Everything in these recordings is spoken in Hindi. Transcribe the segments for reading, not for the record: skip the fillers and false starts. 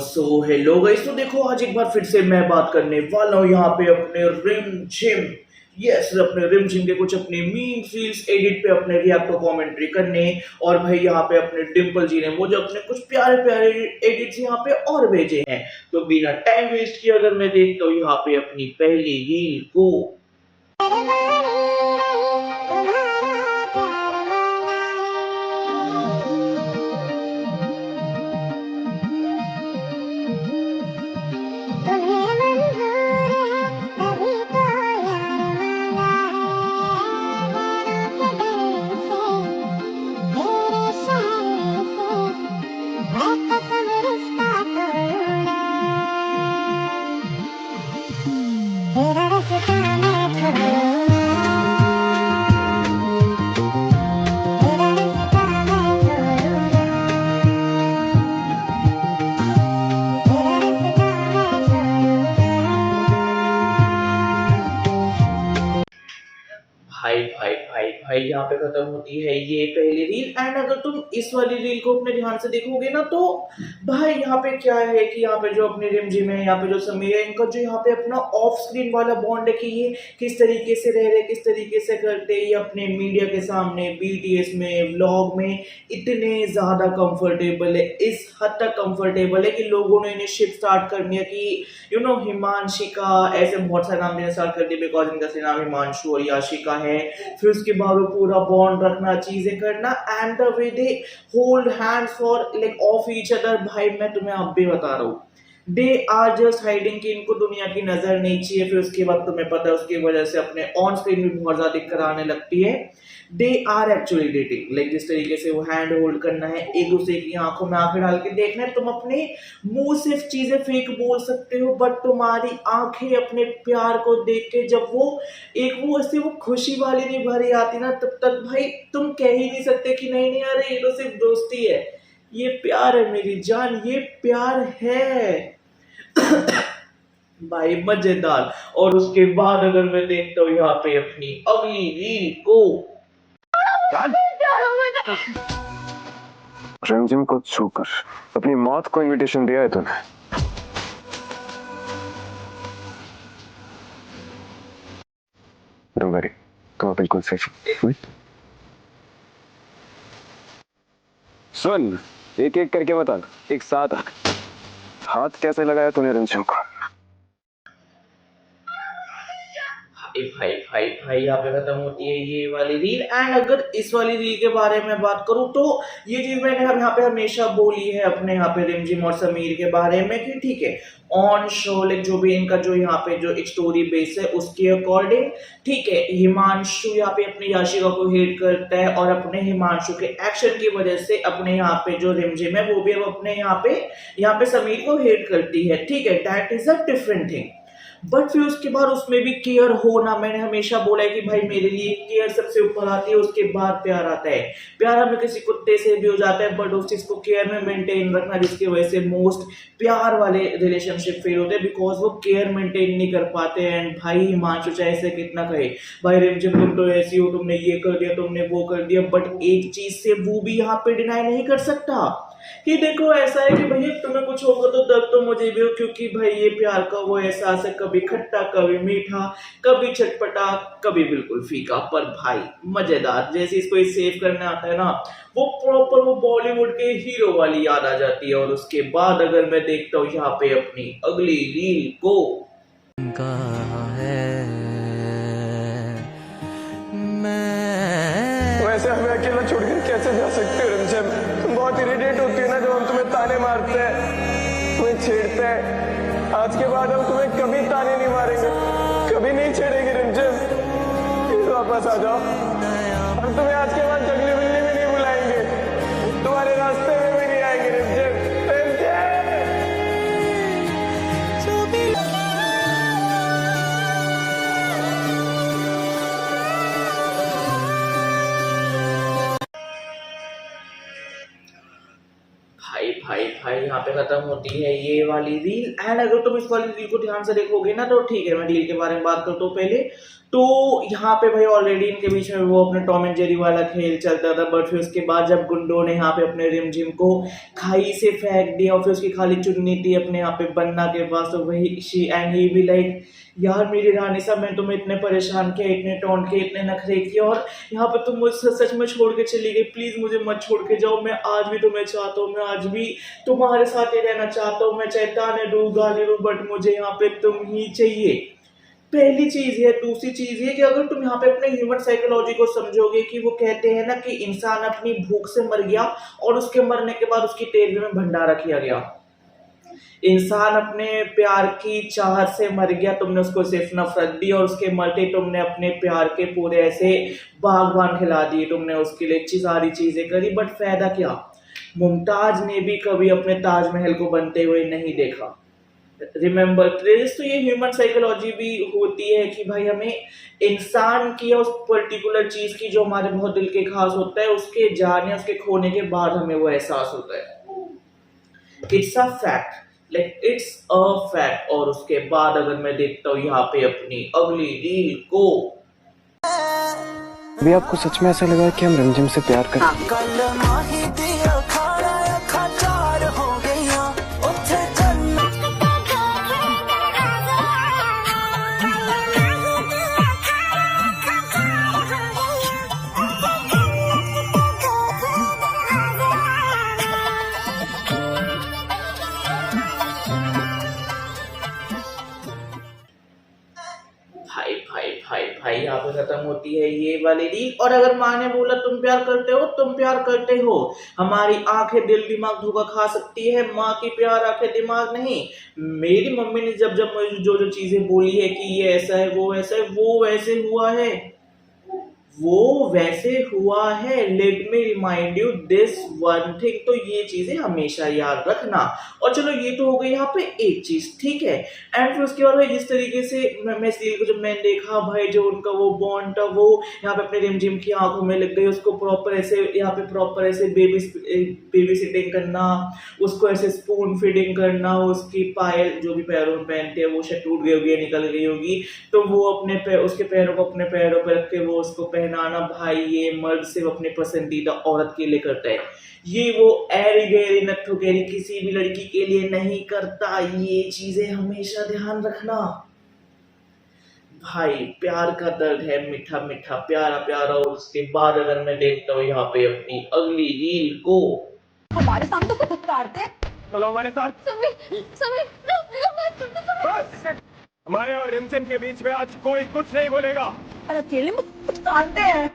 हेलो गाइस, तो देखो आज एक बार फिर से मैं बात करने वाला हूँ यहाँ पे अपने रिम जिम। यस, अपने रिम जिम के कुछ अपने मीम्स रील्स एडिट पे अपने रिएक्ट और कमेंट्री करने। और भाई यहाँ पे अपने डिम्पल जी ने मुझे अपने कुछ प्यारे प्यारे एडिट्स यहाँ पे और भेजे हैं। तो बिना टाइम वेस्ट किए अगर मैं देखता हूँ यहाँ पे अपनी पहली रील को। भाई भाई भाई भाई यहाँ पे खत्म होती है ये पहली रील। एंड अगर तुम इस वाली रील को अपने ध्यान से देखोगे ना, तो भाई यहाँ पे क्या है कि यहाँ पे जो अपने रिम जिम है, यहाँ पे जो समीर है, इनका जो यहाँ पे अपना ऑफ स्क्रीन वाला बॉन्ड है कि ये किस तरीके से रह रहे, किस तरीके से करते, ये अपने मीडिया के सामने बीटीएस में व्लॉग में इतने ज्यादा कंफर्टेबल है, इस हद तक कंफर्टेबल है कि लोगों ने इन्हें शिप स्टार्ट कर दिया कि हिमांशिका, ऐसे बहुत सारे नाम देना स्टार्ट कर दिए बिकॉज इनका असली नाम हिमांशु और याशिका है। फिर उसके बाद वो पूरा बॉन्ड रखना, चीजें करना, and the way they hold hands for like of each other. भाई मैं तुम्हें अब भी बता रहा हूँ, दे आर जस्ट हाइडिंग कि इनको दुनिया की नजर नहीं चाहिए। फिर उसके बाद तुम्हें पता है उसकी वजह से अपने ऑन स्क्रीन भी बहुत ज्यादा दिक्कत आने लगती है। They are actually dating, like जिस तरीके से वो हैंड होल्ड करना है, एक दूसरे की आंखों में आंखें डाल के देखना है। तुम अपने मुंह से चीजें फेक बोल सकते हो, बट तुम्हारी आंखें अपने प्यार को देख के जब वो एक वो उससे वो खुशी वाली नहीं भरी आती ना, तब तक भाई तुम कह ही नहीं सकते कि नहीं नहीं अरे ये तो सिर्फ दोस्ती है। ये प्यार है मेरी जान, ये प्यार है। भाई मजेदार। और उसके बाद अगर मैं देखता हूँ यहाँ पे अपनी अगली रील को। रिमझिम को छूकर अपनी मौत को इनविटेशन दिया है तूने। डोंट वरी, तुम बिल्कुल सेफ। सुन, एक एक करके बता, एक साथ हाथ कैसे लगाया तूने रिमझिम को? भाई भाई भाई यहाँ पे खत्म होती है ये वाली रील। एंड अगर इस वाली रील के बारे में बात करूँ तो ये चीज मैंने यहाँ पे हमेशा बोली है अपने यहाँ पे रिमझिम और समीर के बारे में कि ठीक है, ऑन शो लाइक जो भी इनका जो यहाँ पे जो एक स्टोरी बेस है उसके अकॉर्डिंग ठीक है, हिमांशु यहाँ पे अपनी याशिका को हेट करता है और अपने हिमांशु के एक्शन की वजह से अपने यहाँ पे जो रिमझिम है वो भी अब अपने यहाँ पे समीर को हेट करती है। ठीक है, that is a different thing. But फिर उसके बाद उसमें भी केयर होना, मैंने हमेशा बोला है कि भाई मेरे लिए केयर सबसे ऊपर आती है, उसके बाद प्यार आता है। प्यार हमें किसी कुत्ते से भी हो जाता है, बट उस चीज को केयर में मेंटेन रखना, जिसकी वजह से मोस्ट प्यार वाले रिलेशनशिप फेल होते हैं बिकॉज वो केयर मेंटेन नहीं कर पाते। एंड भाई हिमांशु चाहे से कितना कहे भाई रिमझिम तुम तो ऐसी हो, तुमने ये कर दिया, तुमने वो कर दिया, बट एक चीज से वो भी यहाँ पे डिनाई नहीं कर सकता कि देखो ऐसा है कि भैया तुम्हें कुछ होगा तो दर्द तो मुझे भी हो, क्योंकि भाई ये प्यार का वो एहसास है, कभी खट्टा, कभी मीठा, कभी चटपटा, कभी बिल्कुल फीका, पर भाई मजेदार। जैसे इसको सेव करने आता है ना, वो प्रॉपर वो बॉलीवुड के हीरो वाली याद आ जाती है। और उसके बाद अगर मैं देखता हूँ यहाँ पे अपनी अगली रील को। वैसे हमें अकेला छोड़कर कैसे जा सकते हो रिमझिम? तुम बहुत इरिटेट होती है ना जब हम तुम्हें ताने मारते हैं, तुम्हें छेड़ते हैं। आज के बाद हम तुम्हें कभी ताने नहीं मारेंगे, कभी नहीं छेड़ेंगे रिमझिम। प्लीज वापस आ जाओ, हम तुम्हें आज के बाद जंगली बिल्ली भी नहीं बुलाएंगे, तुम्हारे रास्ते में भी नहीं आएंगे रिमझिम। भाई भाई भाई यहाँ पे खत्म होती है ये वाली रील। एंड अगर तुम इस वाली रील को ध्यान से देखोगे ना, तो ठीक है मैं रील के बारे में बात करता हूँ पहले। तो यहाँ पे भाई ऑलरेडी इनके बीच में वो अपने टॉम एंड जेरी वाला खेल चलता था, बट फिर उसके बाद जब गुंडो ने यहाँ पे अपने रिमझिम को खाई से फेंक दिया और फिर उसकी खाली चुन्नी थी अपने यहाँ पे बन्ना के पास, तो वही शी एंड ही भी लाइक यार मेरी रानी साहब मैं तुम्हें इतने परेशान किया, इतने टोंट के, इतने नखरे किए और यहाँ पे तुम मुझसे सच में छोड़ के चली गई, प्लीज मुझे मत छोड़ के जाओ, मैं आज भी तुम्हें चाहता हूँ, मैं आज भी तुम्हारे साथ ही रहना चाहता हूँ, मैं चाहे ताने दूँ गाली दूँ बट मुझे यहाँ पे तुम ही चाहिए। पहली चीज है। दूसरी चीज है कि अगर तुम यहाँ पे अपने ह्यूमन साइकोलॉजी को समझोगे कि वो कहते हैं ना कि इंसान अपनी भूख से मर गया और उसके मरने के बाद उसकी टेबल में भंडारा किया गया। इंसान अपने प्यार की चाहत से मर गया, तुमने उसको सिर्फ नफरत दी और उसके मरते तुमने अपने प्यार के पूरे ऐसे बागबान खिला दिए, तुमने उसके लिए इतनी सारी चीजें करी बट फायदा क्या। मुमताज ने भी कभी अपने ताजमहल को बनते हुए नहीं देखा। Remember this. तो ये ह्यूमन साइकोलॉजी भी होती है कि भाई हमें इंसान की या उस पर्टिकुलर चीज की जो हमारे बहुत दिल के खास होता है उसके जाने उसके खोने के बाद हमें वो एहसास होता है। It's a fact, like it's a fact. और उसके बाद अगर मैं देखता हूँ यहाँ पे अपनी अगली रील को, अभी आपको सच में ऐसा लगा कि हम रिमझिम से प्यार करते हैं? भाई भाई भाई भाई यहाँ पे खत्म होती है ये वाली रील। और अगर माँ ने बोला तुम प्यार करते हो, तुम प्यार करते हो, हमारी आंखें दिल दिमाग धोखा खा सकती है, माँ की प्यार आंखें दिमाग नहीं। मेरी मम्मी ने जब जब मुझे जो जो चीजें बोली है कि ये ऐसा है वो ऐसा है, वो वैसे हुआ है, वो वैसे हुआ है। Let me remind you this one thing. तो ये चीजें हमेशा याद रखना। और चलो ये तो हो गई यहाँ पे एक चीज, ठीक है। एंड फिर उसके बाद भाई जिस तरीके से मैं सीरियल को जब मैंने देखा भाई, जो उनका वो बॉन्ड था वो यहाँ पे अपने रिमझिम की आंखों में लग गई, उसको प्रॉपर ऐसे यहाँ पे प्रॉपर ऐसे बेबी सिटिंग करना, उसको ऐसे स्पून फीडिंग करना, उसकी पायल जो भी पैरों में पहनते हैं वो शायद टूट गई होगी, निकल गई होगी, तो वो अपने उसके पैरों को अपने पैरों पर रख के वो उसको पहनाना। भाई ये मर्द सिर्फ अपने पसंदीदा औरत के लिए करता है, ये वो ऐरी गैरी नट्ठू गैरी किसी भी लड़की के लिए नहीं करता। ये चीजें हमेशा ध्यान रखना। भाई प्यार का दर्द है मीठा मीठा प्यारा प्यारा। और उसके बाद अगर मैं देखता हूँ यहाँ पे अपनी अगली रील को, हमारे सामने तो कुछ काटते हैं। चलो हमारे साथ। बस! हमारे और रिमझिम के बीच में आज कोई कुछ नहीं बोलेगा। और अकेले में कुछ काटते हैं।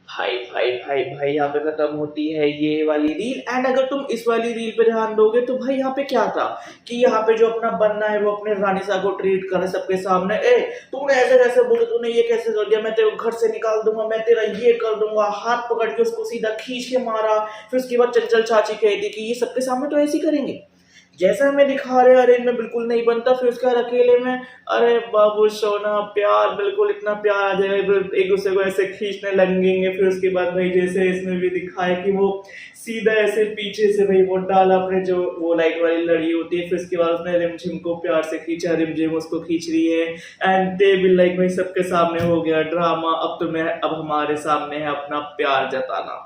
भाई भाई भाई भाई यहाँ पे खत्म होती है ये वाली रील। एंड अगर तुम इस वाली रील पे ध्यान दोगे तो भाई यहाँ पे क्या था कि यहाँ पे जो अपना बन्ना है वो अपने रानी साहब को ट्रीट कर रहे सबके सामने। ए तूने ऐसे कैसे बोला, तूने ये कैसे कर दिया, मैं तेरे को घर से निकाल दूंगा, मैं तेरा ये कर दूंगा। हाथ पकड़ के उसको सीधा खींच के मारा। फिर उसके बाद चंचल चाची कहती कि ये सबके सामने तो ऐसे ही करेंगे जैसा हमें दिखा रहे, अरे इनमें बिल्कुल नहीं बनता। फिर उसके बाद अकेले में अरे बाबू सोना प्यार बिल्कुल इतना प्यार आ जाएगा, एक दूसरे को ऐसे खींचने लगेंगे। फिर उसके बाद भाई जैसे इसमें भी दिखाया कि वो सीधा ऐसे पीछे से भाई वो डाला अपने जो वो लाइट वाली लड़ी होती है। फिर उसके बाद उसने रिमझिम को प्यार से खींचा, रिमझिम उसको खींच रही है। एंड दे विल लाइक भाई सबके सामने हो गया ड्रामा। अब हमारे सामने है अपना प्यार जताना।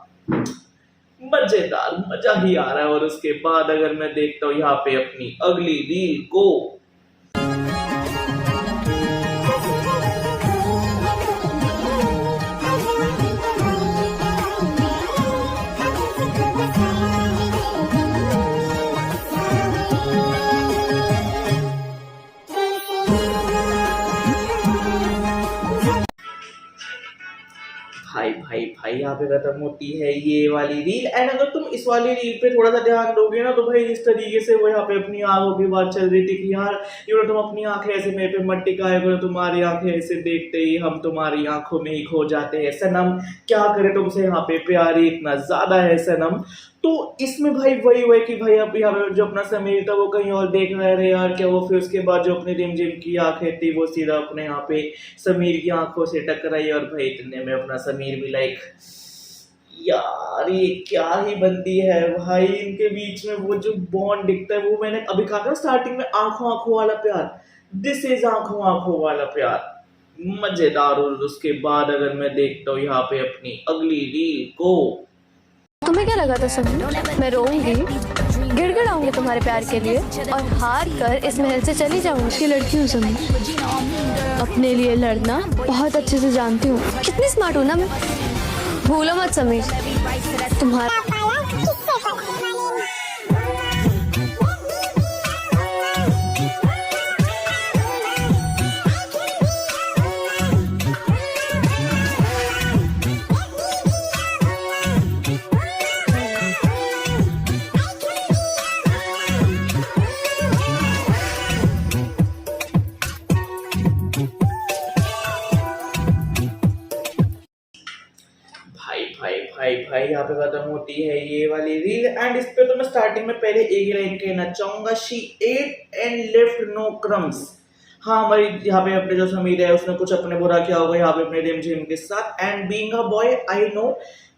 मजेदार, मजा ही आ रहा है। और उसके बाद अगर मैं देखता हूँ यहाँ पे अपनी अगली रील को, भाई भाई भाई यहाँ पे खत्म होती है ये वाली रील। एंड अगर तुम इस वाली रील पे थोड़ा सा ध्यान दोगे ना तो भाई जिस तरीके से वो यहाँ पे अपनी आंखों की बात चल रही थी कि यार तुम अपनी आंखें ऐसे मेरे पे मत टिकाए करो, तुम्हारी आंखें ऐसे देखते ही हम तुम्हारी आंखों में ही खो जाते हैं सनम, क्या करे तुमसे यहाँ पे प्यार ही इतना ज्यादा है सनम। तो इसमें भाई वही हुआ है कि भाई अब यहाँ पे जो अपना समीर था वो कहीं और देख रहा है यार क्या, वो फिर उसके बाद जो अपनी रिमझिम की आंखें थी वो सीधा अपने यहाँ पे समीर की आंखों से टकराई, और भाई इतने में अपना समीर भी लाइक यार ये क्या ही बनती है भाई इनके बीच में, वो जो बॉन्ड दिखता है वो मैंने अभी कहा था स्टार्टिंग में, आंखों आंखों वाला प्यार, दिस इज आंखों आंखों वाला प्यार, मजेदार। और उसके बाद अगर मैं देखता हूँ यहाँ पे अपनी अगली रील को, तुम्हें क्या लगा था समीर मैं रोऊंगी, गिड़गिड़ाऊंगी तुम्हारे प्यार के लिए और हार कर इस महल से चली जाऊंगी? उसकी लड़की हूँ समीर, अपने लिए लड़ना बहुत अच्छे से जानती हूँ, कितनी स्मार्ट हूँ ना मैं। भूलो मत समीर, तुम्हारा भाई यहाँ पे खत्म होती है ये वाली रील। एंड इस पे तो मैं स्टार्टिंग में पहले एक ही लाइन कहना चाहूंगा, she ate and left no crumbs. हाँ हमारी यहाँ पे अपने जो समीर है उसने कुछ अपने बुरा किया होगा यहाँ पे अपने रिमझिम के साथ, and being a boy I know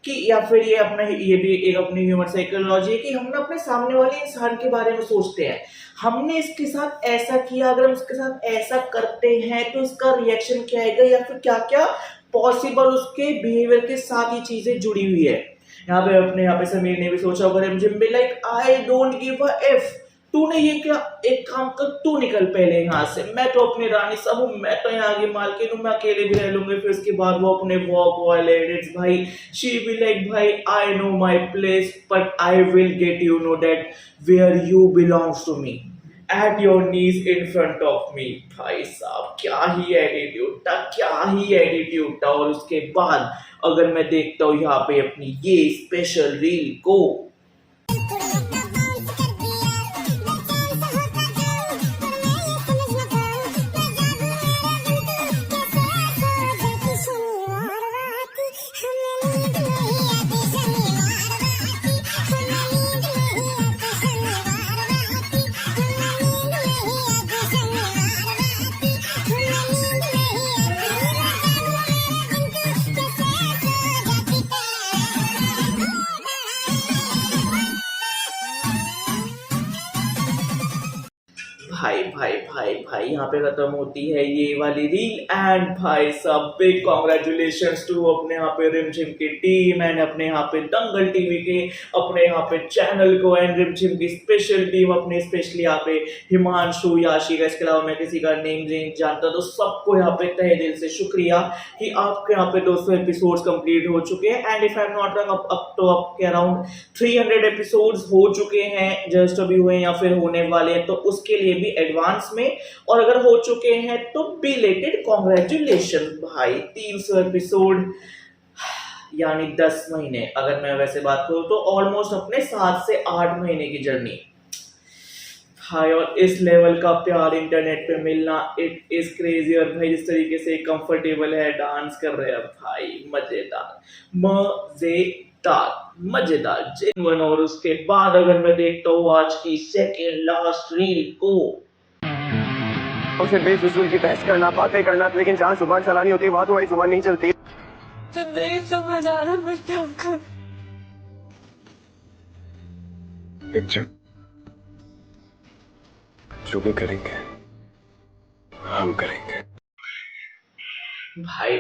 कि, या फिर ये अपना ये भी एक अपनी ह्यूमन साइकोलॉजी है कि हम ना अपने सामने वाले इंसान के बारे में सोचते हैं, हमने इसके साथ ऐसा किया, अगर हम इसके साथ ऐसा करते हैं तो इसका रिएक्शन क्या आएगा, या फिर क्या क्या पॉसिबल उसके बिहेवियर के साथ ये चीजें जुड़ी हुई है। यहाँ पे समीर ने भी सोचा होगा रिमझिम भी like I don't give a F, तूने ये क्या, एक काम कर तू निकल पहले यहाँ से, मैं तो अपनी रानी सब हूँ, मैं तो यहाँ की मालकिन हूँ, मैं अकेले भी रह लूंगी। फिर उसके बाद वो अपने वॉक वाले एडिट्स भाई, शी बी लाइक भाई I know my place but I will get you know that where you belongs to me at your knees in front of me. भाई साहब क्या ही एटीट्यूड था, क्या ही एटीट्यूड था। और उसके बाद अगर मैं देखता हूँ यहाँ पे अपनी ये स्पेशल रील को, भाई यहाँ पे खत्म होती है ये वाली रील। एंड भाई साहब बिग कॉन्ग्रेचुलेशंस टू अपने यहाँ पे रिमझिम की टीम एंड अपने यहाँ पे दंगल टीवी के अपने यहाँ पे चैनल को, एंड रिमझिम की स्पेशल टीम अपने स्पेशली यहाँ पे हिमांशु, याशिका, इसके अलावा मैं किसी का नेम नहीं जानता, तो सबको यहाँ पे तहे दिल से शुक्रिया कि आपके यहाँ पे 200 एपिसोड्स कंप्लीट हो चुके हैं। And if I am not wrong अब तो आपके अराउंड 300 एपिसोड्स हो चुके हैं, जस्ट अभी हुए या फिर होने वाले हैं, तो उसके लिए भी एडवांस में, और अगर हो चुके हैं तो बिलेटेड कॉन्ग्रेचुलेशन भाई। 300 एपिसोड यानी 10 महीने, अगर मैं वैसे बात करूं तो ऑलमोस्ट अपने 7 से 8 महीने की जर्नी भाई। और इस लेवल का प्यार इंटरनेट पे मिलना, इट इज क्रेजी। और भाई जिस तरीके से कंफर्टेबल है, डांस कर रहे हैं भाई, मजेदार मजेदार जेन्युइन। और उसके बाद अगर मैं देखता हूँ आज की सेकेंड लास्ट रील को, उसे बेफिजूल की बहस करना, बातें करना, लेकिन जहाँ जुबान चलानी होती है वहाँ तो वही जुबान नहीं चलती। तो नहीं समझ आ रहा मैं क्या करूं। जो भी करेंगे हम करेंगे। भाई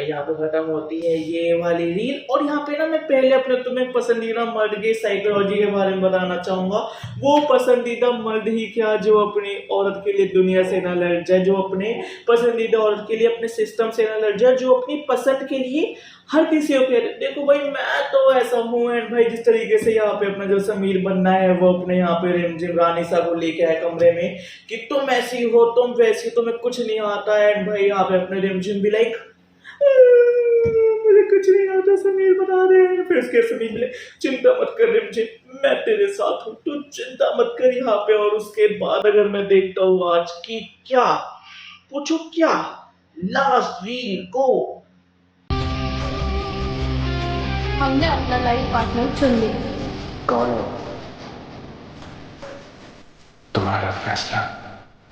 यहाँ पे खत्म होती है ये वाली रील। और यहाँ पे ना मैं पहले अपने तुम्हें पसंदीदा मर्द के साइकोलॉजी के बारे में बताना चाहूंगा। वो पसंदीदा मर्द ही क्या जो अपनी औरत के लिए दुनिया से ना लड़ जाए, जो अपने पसंदीदा औरत के लिए अपने सिस्टम से ना लड़ जाए, जो अपनी पसंद के लिए हर किसी को कह रहे देखो भाई मैं तो ऐसा हूँ। एंड भाई जिस तरीके से यहाँ पे अपना जो समीर बनना है वो अपने यहाँ पे रिमझिम रानी साहब को लेके आए कमरे में कि तुम ऐसी हो तुम वैसी, तुम्हें कुछ नहीं आता है। एंड भाई यहाँ पे अपने रिमझिम भी लाइक मुझे कुछ नहीं आता समीर बता रहे हैं। फिर उसके समीर मिले चिंता मत कर रिमझिम मैं तेरे साथ हूँ, तू चिंता मत कर यहाँ पे। और उसके बाद अगर मैं देखता हूँ आज की क्या पूछो क्या लास्ट रील को, हमने अपना लाइफ पार्टनर चुन लिया। कौन हो? तुम्हारा फैसला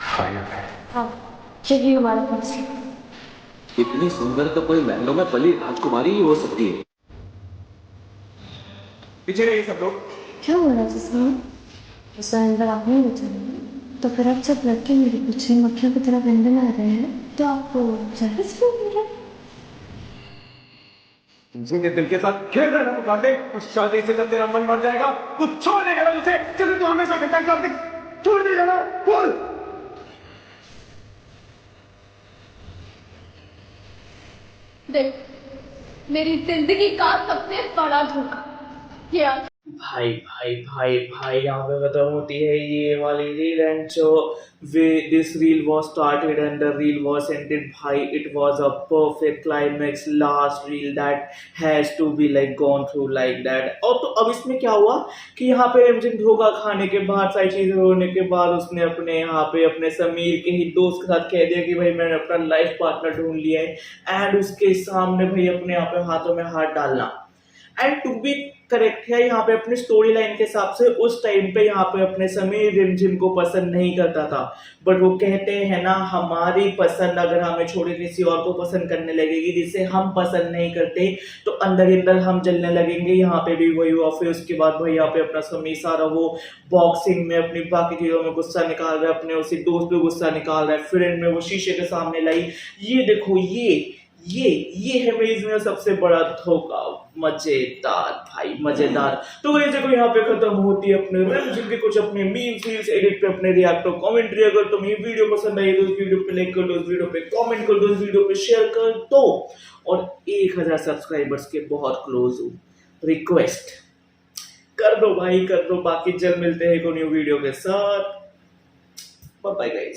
फाइनल है। हाँ, यही हमारा फैसला। इतनी सुंदर तो कोई महलों में पली राजकुमारी ही हो सकती है। पीछे रहिए सब लोग। क्या हो रहा है जिसमें उस अंदर आप नहीं बचा तो फिर अब जब लड़के मेरे पीछे मक्खियों की तरह बंधे आ रहे हैं तो आपको जेलस क्यों हो रहा है? जिनके दिल के साथ खेल रहे ना मुकाबले उस शादी से जब तेरा मन मर जाएगा कुछ छोड़ देगा ना उसे जैसे तू हमेशा कहता कर दे छोड़ देगा ना बोल। देख, मेरी जिंदगी का सबसे बड़ा धोखा ये आप भाई भाई भाई भाई यहाँ पे खत्म होती है ये वाली रील एंड जो way this reel was started and the reel was ended भाई it was a perfect climax last reel that has to be like gone through like that. और तो अब इसमें क्या हुआ कि यहाँ पे रिमझिम धोखा खाने के बाद सारी चीजें होने के बाद उसने अपने यहाँ पे अपने समीर के ही दोस्त के साथ कह दिया कि भाई मैंने अपना लाइफ पार्टनर ढूंढ लिया है एंड उसके सामने भाई अपने यहाँ पे हाथों में हाथ डालना एंड टू बी करेक्ट है यहाँ पे अपनी स्टोरी लाइन के हिसाब से उस टाइम पे यहाँ पे अपने समीर रिमझिम को पसंद नहीं करता था बट वो कहते हैं ना हमारी पसंद अगर हमें छोड़े किसी और को पसंद करने लगेगी जिसे हम पसंद नहीं करते तो अंदर ही अंदर हम जलने लगेंगे। यहाँ पे भी वही हुआ। फिर उसके बाद भाई यहाँ पे अपना समीर सारा वो बॉक्सिंग में अपनी बाकी चीजों में गुस्सा निकाल रहा है, अपने उसी दोस्त पे गुस्सा निकाल रहा है, फ्रेंड में वो शीशे के सामने लाई ये देखो ये है मेरी जिंदगी में सबसे बड़ा धोखा। मजेदार भाई मजेदार। तो वही देखो यहाँ पे खत्म होती है अपने रिमझिम के कुछ अपने मीम्स रील्स एडिट पे अपने रिएक्ट और कमेंट्री। अगर तुम्हें ये वीडियो पसंद आई तो इस वीडियो पे लाइक कर दो, इस वीडियो पे कमेंट कर दो, इस वीडियो पे शेयर कर दो और 1000 सब्सक्राइबर्स के बहुत क्लोज हूँ। रिक्वेस्ट कर दो भाई कर दो। बाकी जल्द मिलते हैं एक न्यू वीडियो के साथ। Bye bye guys.